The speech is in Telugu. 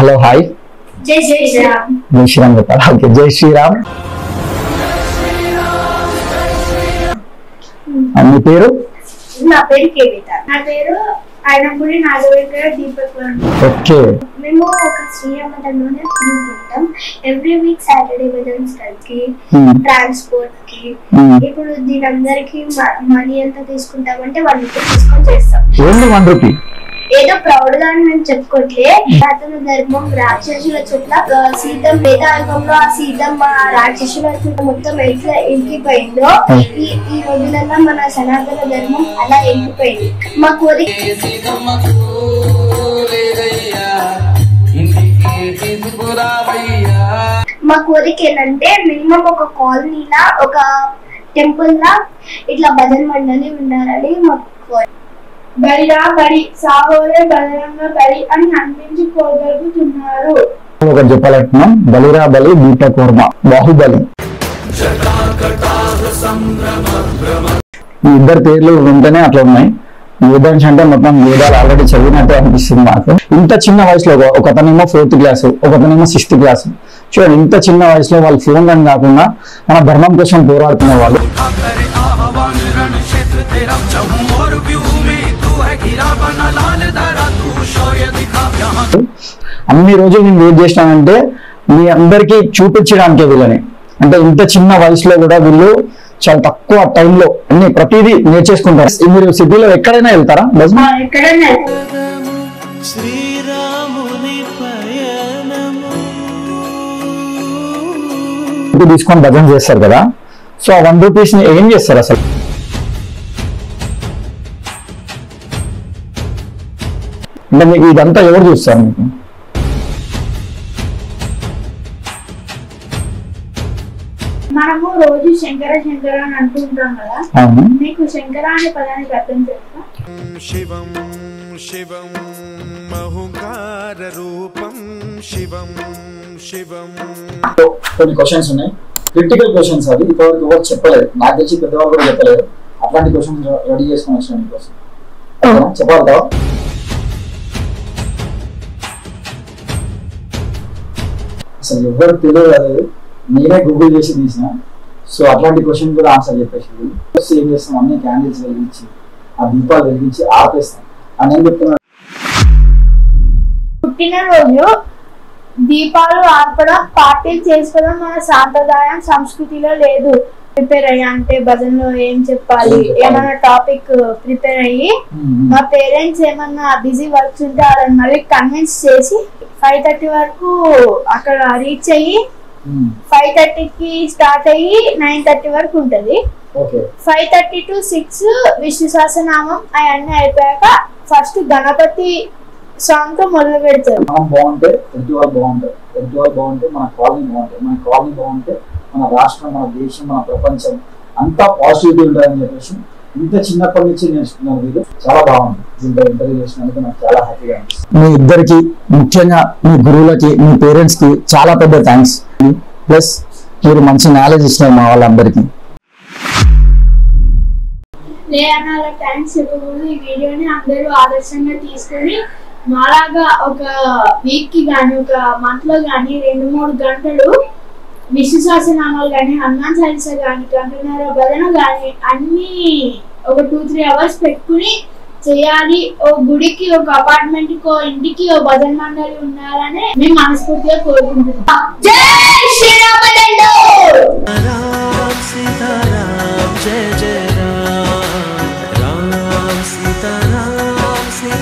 హలో హాయ్ జై శ్రీరామ్. జై శ్రీరామ్ చెప్పాలి. ఓకే, జై శ్రీరామ్. మీ పేరు? నా పేరు కేవిత. నా పేరు ఆయనపూడి నాగవేంకర దీపక్. ఓకే. మేము ఒక శ్రీరామ దండంలోనే ఉంటాం. ఎవ్రీ వీక్ సాటర్డే వెడ్నెస్డే కి ట్రాన్స్పోర్ట్ కి ఇప్పుడు దీని అందరికి మనీ ఎంత తీసుకుంటామంటే 1 రూపీ తీసుకొని చేస్తాం. Only 1 rupee? ఏదో ప్రౌడ్ గా మేము చెప్పుకోవట్లే. అతను ధర్మం రాక్షసుల చుట్ల సీతం వేదాంగంలో ఆ సీతం రాక్షసుల చుట్టూ మొత్తం ఎట్లా ఎంకిపోయిందో ఈ రోజులలో మన సనాతన ధర్మం అలా ఎంకిపోయింది. మా కోరిక ఏంటంటే మినిమం ఒక కాలనీలా ఒక టెంపుల్ లా ఇట్లా భజన మండలి ఉండాలని మాకు కోరిక. బలిరా బలి సాహోరే బలరంగా బలి అని అనిపించి కోరుతున్నారు. ఒకటి చెప్పాలంటున్నాం, బలిరా బలి దీపక్ వర్మ బాహుబలి. ఈ ఇద్దరు పేర్లు ఉంటేనే అట్లా ఉన్నాయి. వేదాంశ అంటే మొత్తం వేదాలు ఆల్రెడీ చదివినట్టే అనిపిస్తుంది మాకు. ఇంత చిన్న వయసులో ఒకతనేమో 4th క్లాసు, ఒకతనేమో 6th క్లాసు. చూడండి, ఇంత చిన్న వయసులో వాళ్ళు ఫోన్ అని కాకుండా మన ధర్మం కోసం పోరాడుతున్న వాళ్ళు. అన్ని రోజులు నేను వెయిట్ చేసినానంటే మీ అందరికీ చూపించడానికే వీళ్ళని. అంటే ఇంత చిన్న వయసులో కూడా వీళ్ళు చాలా తక్కువ టైంలో అన్ని ప్రతిదీ నేర్చేసుకుంటారు. మీరు సిటీలో ఎక్కడైనా వెళ్తారా? తీసుకొని భజన చేస్తారు కదా, సో ఆ 1 రూపీస్ ని ఏం చేస్తారు అసలు? అంటే మీకు ఇదంతా ఎవరు చూస్తారు? మీకు మనము రోజు శంకర శంకర అని అంటుంటాం కదా, మీకు శంకర అనే పదానికి అర్థం తెలుసా? శివం శివం మహుకార రూపం శివం శివం. కొన్ని క్వశ్చన్స్ ఉన్నాయి, క్రిటికల్ క్వశ్చన్స్. అది ఇప్పటివరకు ఎవరు చెప్పలేదు, నాకు తెలిసి పెద్దవాళ్ళు కూడా చెప్పలేదు. అట్లాంటి క్వశ్చన్స్ రెడీ చేసుకొని వచ్చిన మీకోసం చెప్పాలి. అసలు ఎవరు తెలియదు, అది నేనే గూగుల్ చేసి తీసిన. సో అట్లాంటి క్వశ్చన్ కూడా ఆన్సర్ చెప్పేసి ఏం చేస్తాం, అన్ని క్యాండిల్స్ వెలిగించి ఆ దీపాలు వెలిగించి ఆపేస్తాం అని ఏం చెప్తున్నాడు. పుట్టినరోజు దీపాలు ఆర్పడం, పార్టీలు చేసుకోవడం మన సాంప్రదాయం సంస్కృతిలో లేదు. ప్రిపేర్ అయ్యా అంటే భజనలో ఏం చెప్పాలి, ఏమన్నా టాపిక్ ప్రిపేర్ అయ్యి మా పేరెంట్స్ ఏమన్నా బిజీ వర్క్స్ ఉంటే వాళ్ళని మళ్ళీ కన్విన్స్ చేసి 5:30 వరకు అక్కడ రీచ్ అయ్యి 5:30కి స్టార్ట్ అయ్యి 9:30 వరకు ఉంటది. 5:30 to 6 విష్ణు సహస్రనామం అవన్నీ అయిపోయాక ఫస్ట్ గణపతి సాంగ్ తో మొదలు పెడతారు. మనం బాగుంటే ఎదుటి వాళ్ళు బాగుంటారు, ఎదుటి వాళ్ళు బాగుంటే మన కాలనీ బాగుంటాయి, మన కాలనీ బాగుంటే మన రాష్ట్రం, మన దేశం, మన ప్రపంచం అంతా పాజిటివిటీ ఉంటుందని చెప్పేసి ఇంత చిన్నప్పటి నుంచి నేర్చుకున్నాను. వీళ్ళు చాలా బాగుంది. దీంట్లో ఇంటర్వ్యూ చేసినందుకు నాకు చాలా హ్యాపీగా అనిపిస్తుంది. మీ ఇద్దరికి, ముఖ్యంగా మీ గురువులకి, మీ పేరెంట్స్ కి చాలా పెద్ద థ్యాంక్స్. ప్లస్ మీరు మంచి నాలెడ్జ్ ఇచ్చినారు మా వాళ్ళందరికీ. థ్యాంక్స్ చెప్పకూడదు. ఈ వీడియోని అందరూ ఆదర్శంగా తీసుకొని మాలాగా ఒక వీక్ కి గానీ ఒక మంత్ లో గానీ 2-3 గంటలు విష్ణు సహస్రనామాలు గానీ, హనుమాన్ చాలీసా గానీ, 1:30 భజన గానీ అన్ని ఒక 2-3 అవర్స్ పెట్టుకుని చేయాలి. ఓ గుడికి, ఒక అపార్ట్మెంట్ కి, ఓ ఇంటికి ఓ భజన మండలి ఉండాలని మేము మనస్ఫూర్తిగా కోరుకుంటున్నాం. జై శ్రీరామ్.